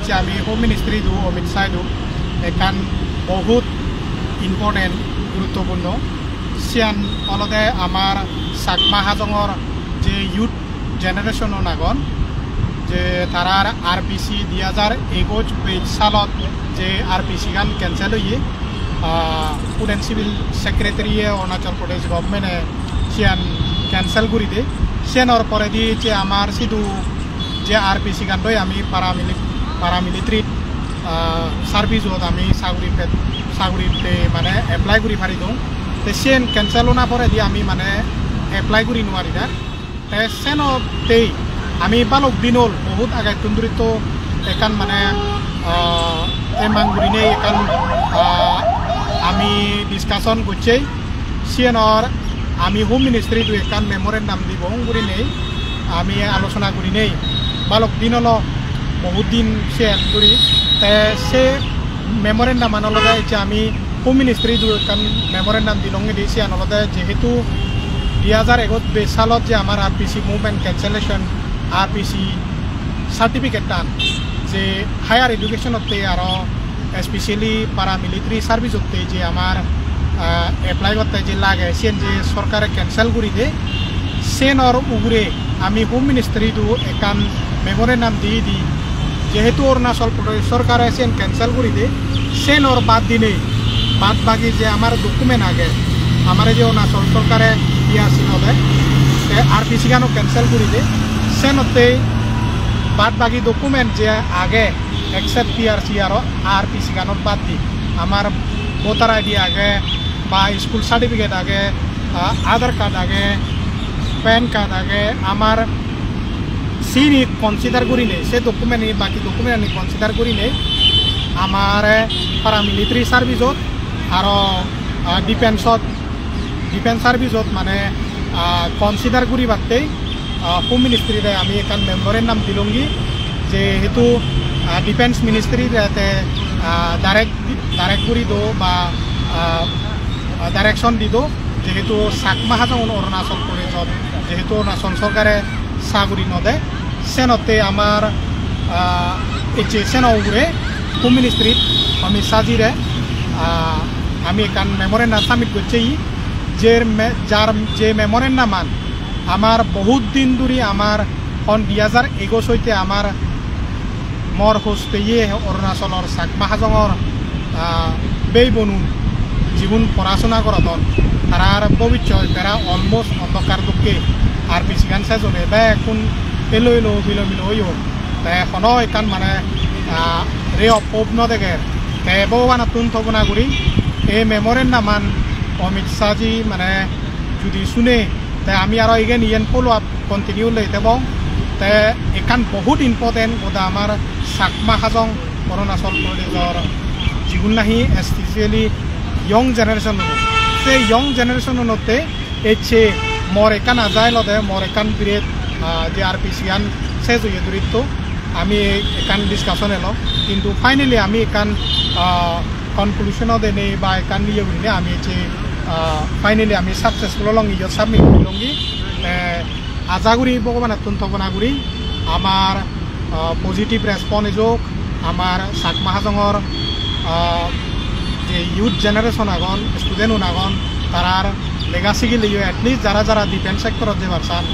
যে আমি home ministry দু অমিত শাহ দু এখান বহুত ইম্পর্টেন্ট গুরুত্বপূর্ণ সিয়ান অলদে আমার চাকমা হাজঙর যে ইউথ জেনারেশন নাগন যে তারার RPC 2021 সালত যে RPC গান ক্যান্সেল হয়ে পুডেন civil সেক্রেটারিয়ে Arunachal Pradesh গভর্নমেন্টে Sean cancel করে দিয়ে সিয়ানোর পরে দিয়ে যে আমার শুধু যে RPC গান দই আমি পারামিলিটারি সার্ভিসত আমি চাকরিতে মানে এপ্লাই করে পারি দিওঁ তো সিয়ান ক্যান্সেল না পরে দিয়ে আমি মানে এপ্লাই করি নোৱাৰি না সেনতেই আমি বালক দিনল বহুত আগে তুন্দুরিত এখান মানে এমাংগুড়ি নেই এখান আমি ডিসকাশন করছি সিএনর আমি হোম মিনিস্ট্রি দু এখান মেমোরেন্ডাম দিব করি নেই আমি আলোচনা করি নেই বালক দিনল বহুত দিন সিএন করি সে মেমোরেন্ডাম আনলদে যে আমি হোম মিনিস্ট্রি দু এখান মেমোরেন্ডাম দিলংগে দিয়ে সিএন অলদে যেহেতু 2021 সালত যে আমার RPC movement cancellation RPC certificate টান যে হায়ার এডুকেশনতে আর স্পেশালি পারামিলিটারি সার্ভিসতে যে আমার এপ্লাই করতে যে লাগে সেন যে সরকারে ক্যান্সেল করে দে সেনর উপরে আমি হোম মিনিস্ট্রি দু একান মেমোরেন্ডাম দিয়ে দিই যেহেতু অরুণাচল প্রদেশ সরকারে সেন ক্যান্সেল করে দে সেনর বাদ দিনে বাদ বাকি যে আমার ডকুমেন্ট আগে আমার যে অরুণাচল সরকারে দিয়া আছিল RPC গানও ক্যান্সেল করে দে সেনতে বাদ বাকি ডকুমেন্ট যে আগে এক্সেপ্ট PRC আর RPC গানত বাদ দি আমার ভোটার ID আগে বা স্কুল সার্টিফিকেট আগে আধার কার্ড আগে প্যান কার্ড আগে আমার সিনি কনসিডার করি নেই সে ডকুমেন্ট বাকি ডকুমেন্ট আমি কনসিডার করি নেই আমার পারামিলিটারি সার্ভিসত আর ডিফেন্স সার্ভিসত মানে কনসিডার করি বাদতেই হোম মিনিস্ট্রিতে আমি এখান মেমোরেন্ডাম দিলংগি যেহেতু ডিফেন্স মিনিস্ট্রি ডাইরেক্ট করি দো বা ডাইরেকশন দি দো যেহেতু চাকমা হাজং অরুণাচল প্রদেশত যেহেতু অরুণাচল সরকারে চাকরি নদে সেনতে আমার সেন উপরে হোম মিনিস্ট্রি অমিত শাহজিরে আমি এখান মেমোরেন্ডাম সাবমিট করছি যে মেমোরেন্ডাম আমার বহুত দিন ধরে আমার 2021 হইতে আমার মর হোস পেয়ে অরুণাচলের চাকমা হাজঙর বেই বনুন জীবন পড়াশোনা করতন তার ভবিষ্যৎ তারা অলমোস্ট অন্ধকার দুঃখে RPC গান শেষ হবে বা এখন এলো মিলো হইও তাই এখনো এখান মানে রে অপব নদেগে তাই ভগবান তুন থবনা করি এই মেমোরেন্ডামান অমিত শাহজি মানে যদি শুনে তাই আমি আর এগেন ইয়েন ফলো আপ কন্টিনিউ লইতে পাও তাই এখান বহুত ইম্পর্টেন্ট গোটা আমার চাকমা হাজং অরুণাচল প্রদেশের জীবন নাহি স্পেশালি ইয়ং জেনারেশন সেই ইয়ং জেনারেশনতে এসে মর এখান আজাই লদে মর এখান পিরিয়ড যে RPC গান শেষ হয়ে দূরিত আমি এখান ডিসকাশন এলো কিন্তু ফাইনালি আমি এখান কনক্লুশনও দেনে বা এখান নিয়ে বলিনে আমি যে ফাইনালি আমি সাকসেসফুল লং ইয়ে সাবমিট লঙ্গি আজাগুড়ি ভগবান তুন্তপনাগুড়ি আমার পজিটিভ রেসপন্স হোক আমার চাকমা হাজঙর যে ইউথ জেনারেশন আগন স্টুডেন্ট আগন তারার লেগাসি লিয়ে এটলিস্ট যারা ডিফেন্স সেক্টরত যে পারছান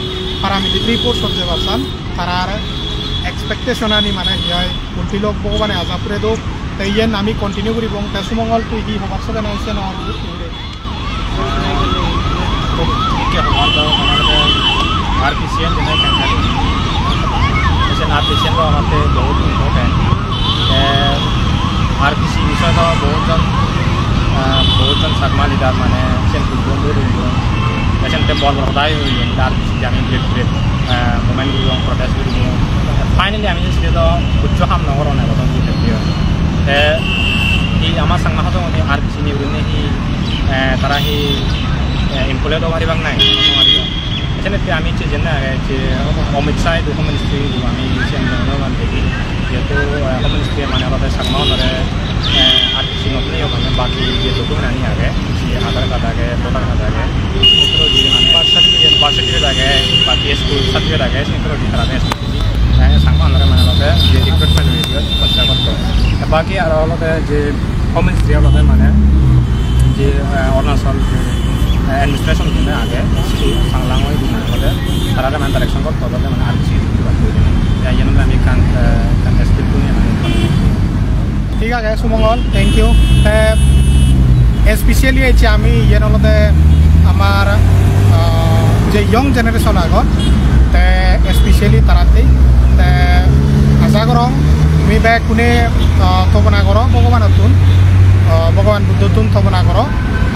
পারামিলিটারি ফোর্সত যে পারছান তারার এক্সপেকটেশন আনি মানে হয় উল্টি লোক ভগবানে আজাপুরে দোক তাই ইয়েন আমি কন্টিনিউ করিব সুমঙ্গল তুই কি হবার সবে নাইছে RPC RPC আমাদের বহুত ইম্পর্টেন্ট RPC বিষয় বহুতজন চাকমা লিডার মানে সেনতে বড় সদায় RPC আমি গ্রেট মুভমেন্ট করব প্রটেস্ট করব ফাইনালি আমি সেটা উচ্চ কাম নকর না কথা এই আমার চাকমা হাজং RPC নিউরনে তারা এমপ্লয় দেওয়া পারিবাক নাই সেনেতে আমি যেন অমিত শাহ হোম মিনিস্ট্রি আমি দেখি যেহেতু হোম মিনিস্ট্রি মানে অলপ চাকমা হলে RPC নতুন মানে বাকি যে ডকুমেন্ট আনি আগে আধার কার্ড আগে ভোটার কার্ড আগে মানে বার্থ সার্টিফিকেট আগে বাকি স্কুল সার্টিফিকেট আগে সেগুলো দিয়ে তারা চাকমা হলে মানে অলপ যে রিক্রুটমেন্ট बाकी और जे होम मिनिस्ट्री माने जे अरुणाचल एडमिनिस्ट्रेशन के आगे सांगलांग तारा का डायरेक्शन को तो माने आरसी ये नंबर আমি কান স্কিপ করে ঠিক আছে সুমঙ্গল থ্যাংক ইউ স্পেশালি আছে আমি ইয়ে নলতে আমার যে ইয়ং জেনারেশন আগত তে স্পেশালি তারাতে তে আশা করং তুমি বে কোনে তবনা করো ভগবান বুদ্ধতুন তবনা করো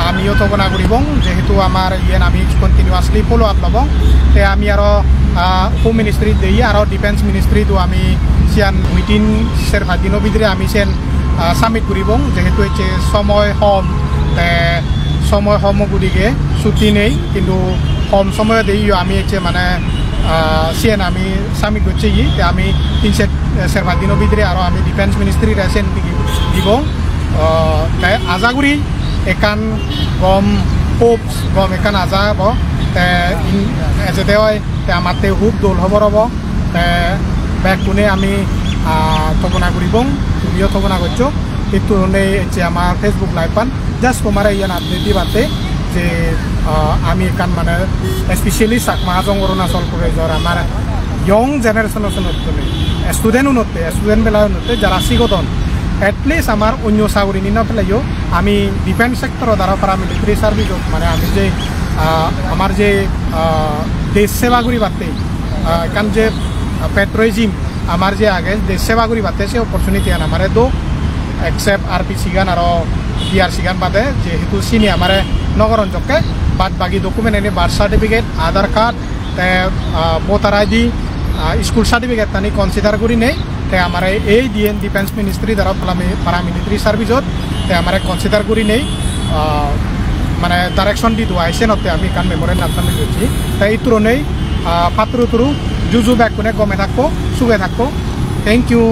আমিও তবনা করিবং যেহেতু আমার ইয়েন আমি কন্টিনিউয়াসলি ফলো আপ লবং তে আমি আরো হোম মিনিস্ট্রি দিয়ে আরো ডিফেন্স মিনিস্ট্রি তো আমি সিয়ান উইদিন সেরফা দিনের ভিতরে আমি সেন সাবমিট করিবং যেহেতু হচ্ছে সময় হম গতিকে ছুটি নেই কিন্তু কম সময় দিয়ে আমি হচ্ছে মানে সিয়ান আমি সাবমিট করছি আমি 3-4 দিনের ভিতরে আরো আমি ডিফেন্স মিনিস্ট্রি রেসেন দিব তাই আজাগুড়ি একান গম হোপস গম একান আজাব যেতে হয় আমাতে হুপ দোল খবর হব ব্যাগ কোনে আমি তবনা করিবং তুমিও তবনা করছো কিন্তু হচ্ছে আমার ফেসবুক লাইভ পান জাস্ট তোমার ইয়ান আপডেট দিবাতে যে আমি এখান মানে স্পেশালি চাকমাহাজং অরুণাচল প্রদেশর আমার ইয়ং জেনারেশনের স্টুডেন্ট বেলায় নতে যারা শিগতন এটলিস্ট আমার অন্য চাকরি নিন পেলাইও আমি ডিফেন্স সেক্টর দ্বারা পারা মিলিটারি সার্ভিস মানে আমি যে আমার যে দেশ সেবা করি বাতে এখান যে পেট্রোজিম আমার যে আগে দেশ সেবা করি বাতে সে অপরচুনিটি আন আমার দো একসেপ্ট RPC গান আর BRC গান বাদে যেহেতু চিনি আমার নগর অঞ্চলকে বাদ বাকি ডকুমেন্ট এনে birth certificate Aadhaar card voter ID school certificate তানি কনসিডার করি নেই তাই আমার এই ডিফেন্স মিনিস্ট্রি দ্বারা পারামিলিটারি সার্ভিসত তাই আমার কনসিডার করি নেই মানে ডাইরেকশন দি দোয়া আইসে নতে আমি কান মেমোরের নাম সামনে করছি তাই এই তুরনেই ফাতুরু জুজু ব্যাগ কোনে গমে থাকবো সুগে থাকবো থ্যাংক ইউ